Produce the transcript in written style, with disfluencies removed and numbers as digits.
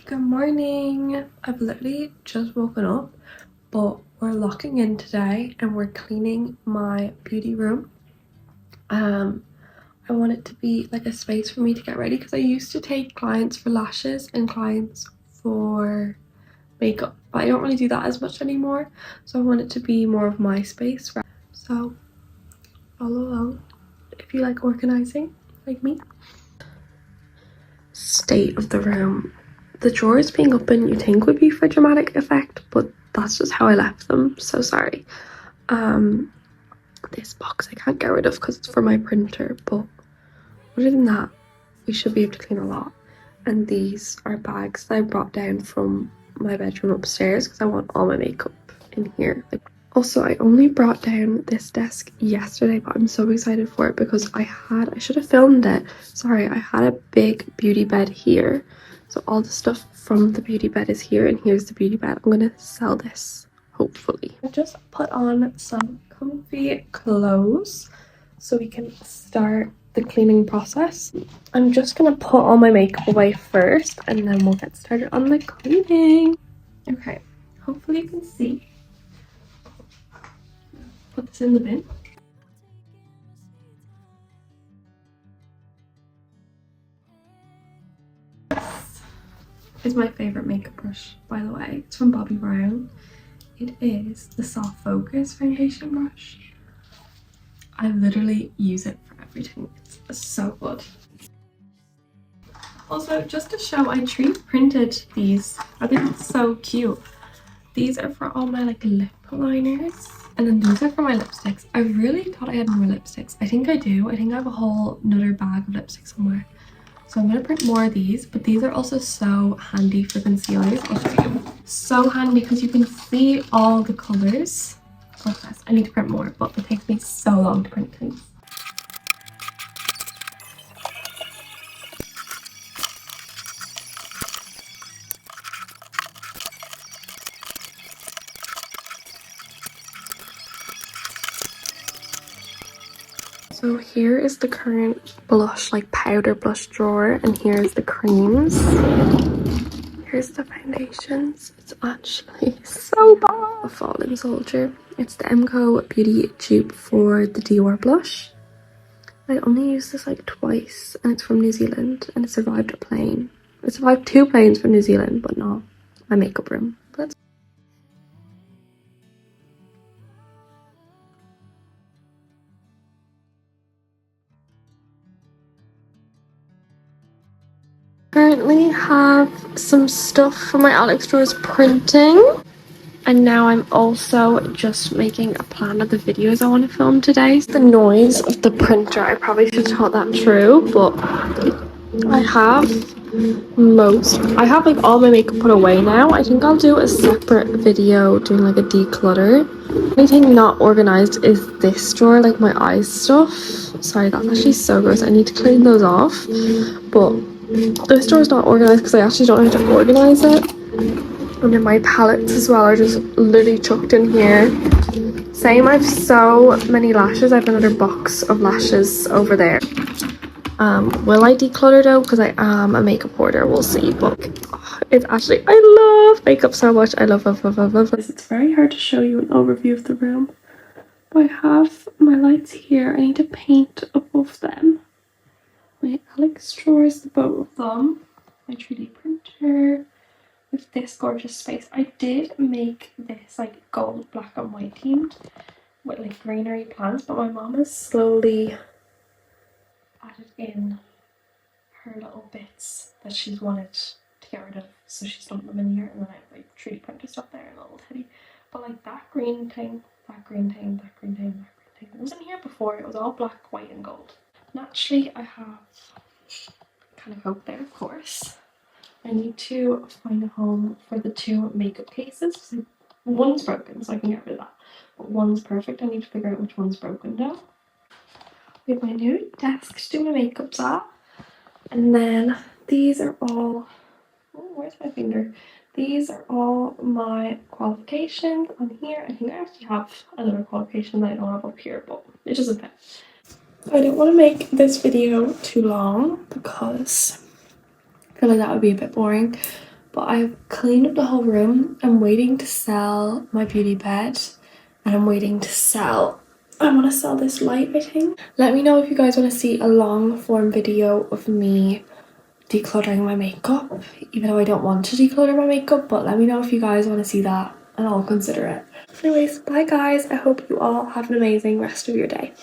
Good morning. I've literally just woken up, but we're locking in today and we're cleaning my beauty room. I want it to be like a space for me to get ready because I used to take clients for lashes and clients for makeup, but I don't really do that as much anymore. So I want it to be more of my space. So follow along if you like organizing like me. State of the room. The drawers being open you think would be for dramatic effect, but that's just how I left them, so sorry. This box I can't get rid of because it's for my printer, but other than that we should be able to clean a lot. And these are bags that I brought down from my bedroom upstairs because I want all my makeup in here. Also, I only brought down this desk yesterday, but I'm so excited for it because I should have filmed it. Sorry, I had a big beauty bed here. So all the stuff from the beauty bed is here, and here's the beauty bed. I'm gonna sell this, hopefully. I just put on some comfy clothes so we can start the cleaning process. I'm just gonna put all my makeup away first, and then we'll get started on the cleaning. Okay, hopefully you can see. Put this in the bin. This is my favorite makeup brush, by the way. It's from Bobbi Brown. It is the Soft Focus foundation brush. I literally use it for everything. It's so good. Also, just to show, I 3D printed these. I think it's so cute. These are for all my like lip liners. And then these are for my lipsticks. I really thought I had more lipsticks. I think I do. I think I have a whole another bag of lipstick somewhere. So I'm going to print more of these. But these are also so handy for concealers. I'll show you. So handy because you can see all the colours. Process. I need to print more, but it takes me so long to print things. So here is the current blush, like powder blush drawer, and here's the creams. Here's the foundations. It's actually so bad. A Fallen Soldier. It's the MCO Beauty dupe for the Dior blush. I only used this like twice, and it's from New Zealand, and it survived a plane. It survived 2 planes from New Zealand, but not my makeup room. Let's currently have some stuff for my Alex drawers printing, and now I'm also just making a plan of the videos I want to film today. The noise of the printer, I probably should have thought that through, but I have like all my makeup put away now. I think I'll do a separate video doing like a declutter. Anything not organized is this drawer, like my eyes stuff. Sorry, that's actually so gross. I need to clean those off, but this drawer is not organized because I actually don't know how to organize it. And then my palettes as well are just literally chucked in here. Same, I have so many lashes. I have another box of lashes over there. Will I declutter though? Because I am a makeup hoarder. We'll see. But it's actually, I love makeup so much. I love. It's very hard to show you an overview of the room. But I have my lights here. I need to paint above them. My Alex drawers, the both of them. My 3D printer with this gorgeous space. I did make this like gold, black and white themed with like greenery plants, but my mom has slowly added in her little bits that she's wanted to get rid of, so she's dumped them in here, and then I have like 3D printed stuff there, a little teddy. But like that green thing, that green thing, that green thing, that green thing, it was in here before. It was all black, white and gold. Naturally I have kind of hope there, of course. I need to find a home for the 2 makeup cases. One's broken, so I can get rid of that, but one's perfect. I need to figure out which one's broken though. We have my new desk to do my makeups at. And then these are all, oh, where's my finger? These are all my qualifications on here. I think I actually have another qualification that I don't have up here, but it doesn't fit. I don't want to make this video too long because I feel like that would be a bit boring. but I've cleaned up the whole room. I'm waiting to sell my beauty bed, and I'm waiting to sell, I want to sell this light, I think. Let me know if you guys want to see a long form video of me decluttering my makeup, even though I don't want to declutter my makeup, but let me know if you guys want to see that and I'll consider it. Anyways, bye guys. I hope you all have an amazing rest of your day.